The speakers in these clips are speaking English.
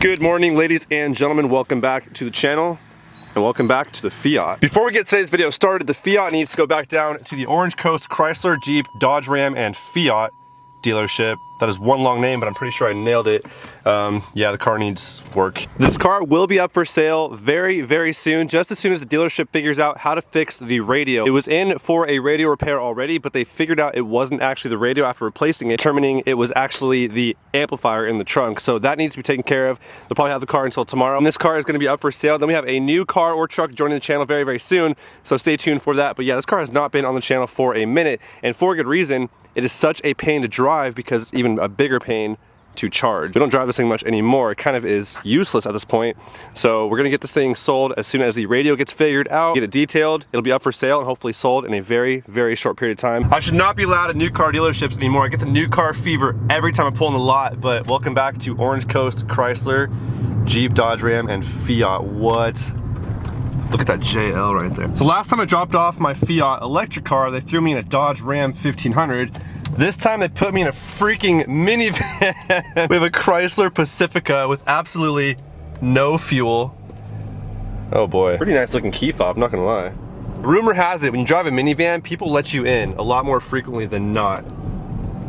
Good morning, ladies and gentlemen. Welcome back to the channel and welcome back to the Fiat. Before we get today's video started, the Fiat needs to go back down to the Orange Coast Chrysler, Jeep, Dodge Ram, and Fiat dealership. That is one long name, but I'm pretty sure I nailed it. Yeah, the car needs work. This car will be up for sale very, very soon, just as soon as the dealership figures out how to fix the radio. It was in for a radio repair already, but they figured out it wasn't actually the radio after replacing it, determining it was actually the amplifier in the trunk. So that needs to be taken care of. They'll probably have the car until tomorrow. And this car is gonna be up for sale. Then we have a new car or truck joining the channel very, very soon. So stay tuned for that. But yeah, this car has not been on the channel for a minute, and for a good reason. It is such a pain to drive because it's even a bigger pain to charge. We don't drive this thing much anymore. It kind of is useless at this point. So we're gonna get this thing sold as soon as the radio gets figured out, get it detailed. It'll be up for sale and hopefully sold in a very, very short period of time. I should not be allowed at new car dealerships anymore. I get the new car fever every time I pull in the lot, but welcome back to Orange Coast Chrysler, Jeep, Dodge Ram, and Fiat. What? Look at that JL right there. So last time I dropped off my Fiat electric car, they threw me in a Dodge Ram 1500. This time they put me in a freaking minivan. We have a Chrysler Pacifica with absolutely no fuel. Oh boy. Pretty nice looking key fob, not gonna lie. Rumor has it, when you drive a minivan, people let you in a lot more frequently than not.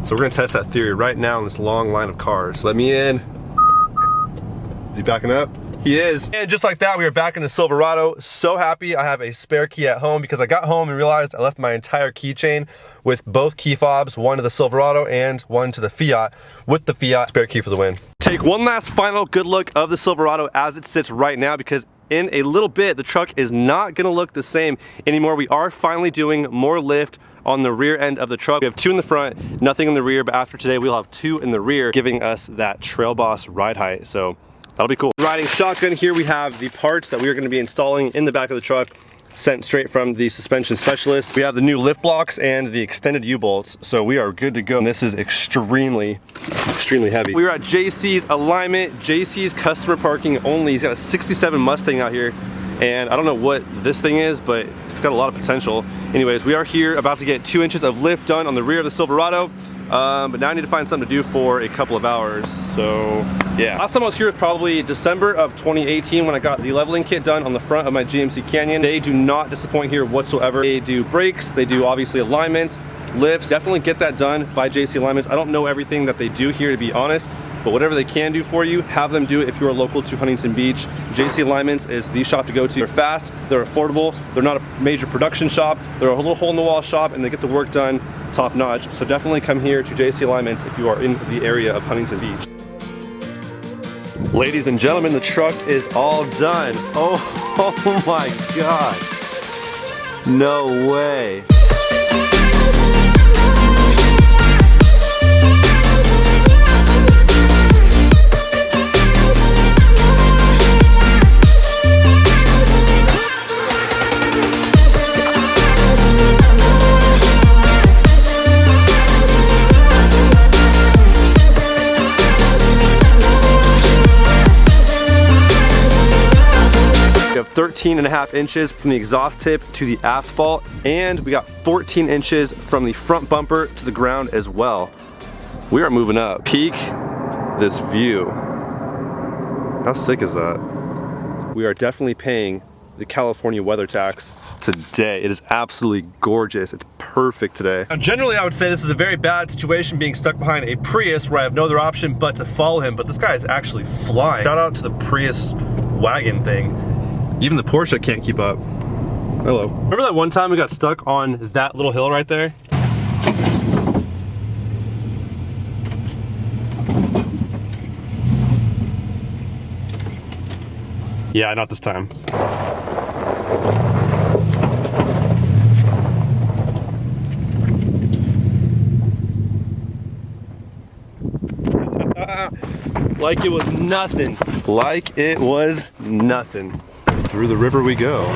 So we're gonna test that theory right now in this long line of cars. Let me in. Is he backing up? He is. And just like that, we are back in the Silverado. So happy I have a spare key at home because I got home and realized I left my entire keychain with both key fobs, one to the Silverado and one to the Fiat, with the Fiat spare key for the win. Take one last final good look of the Silverado as it sits right now, because in a little bit, the truck is not gonna look the same anymore. We are finally doing more lift on the rear end of the truck. We have two in the front, nothing in the rear, but after today, we'll have two in the rear, giving us that Trail Boss ride height. So that'll be cool. Riding shotgun, here we have the parts that we are gonna be installing in the back of the truck, sent straight from the suspension specialist. We have the new lift blocks and the extended U-bolts, so we are good to go. And this is extremely, extremely heavy. We are at JC's Alignment, JC's customer parking only. He's got a 67 Mustang out here, and I don't know what this thing is, but it's got a lot of potential. Anyways, we are here about to get 2 inches of lift done on the rear of the Silverado. But now I need to find something to do for a couple of hours, so yeah. Last time I was here was probably December of 2018 when I got the leveling kit done on the front of my GMC Canyon. They do not disappoint here whatsoever. They do brakes, they do obviously alignments, lifts. Definitely get that done by JC Alignments. I don't know everything that they do here, to be honest, but whatever they can do for you, have them do it if you are local to Huntington Beach. JC Alignments is the shop to go to. They're fast, they're affordable, they're not a major production shop, they're a little hole-in-the-wall shop, and they get the work done top notch. So definitely come here to JC Alignments if you are in the area of Huntington Beach. Ladies and gentlemen, the truck is all done. Oh my God. No way. We have 13.5 inches from the exhaust tip to the asphalt, and we got 14 inches from the front bumper to the ground as well. We are moving up. Peek this view. How sick is that? We are definitely paying the California weather tax today. It is absolutely gorgeous. It's perfect today. Now, generally, I would say this is a very bad situation, being stuck behind a Prius where I have no other option but to follow him, but this guy is actually flying. Shout out to the Prius wagon thing. Even the Porsche can't keep up. Hello. Remember that one time we got stuck on that little hill right there? Yeah, not this time. Like it was nothing. Like it was nothing. Through the river we go.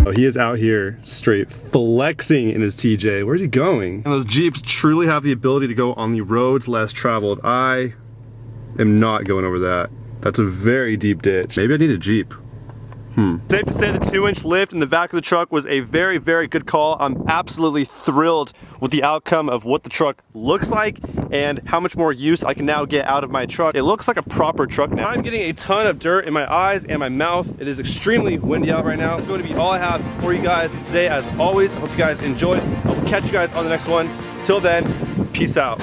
Oh, he is out here straight flexing in his TJ. Where's he going? And those Jeeps truly have the ability to go on the roads less traveled. I am not going over that. That's a very deep ditch. Maybe I need a Jeep. Safe to say the 2-inch lift in the back of the truck was a very, very good call. I'm absolutely thrilled with the outcome of what the truck looks like and how much more use I can now get out of my truck. It looks like a proper truck now. I'm getting a ton of dirt in my eyes and my mouth. It is extremely windy out right now. It's going to be all I have for you guys today. As always, I hope you guys enjoyed. I will catch you guys on the next one. Till then, peace out.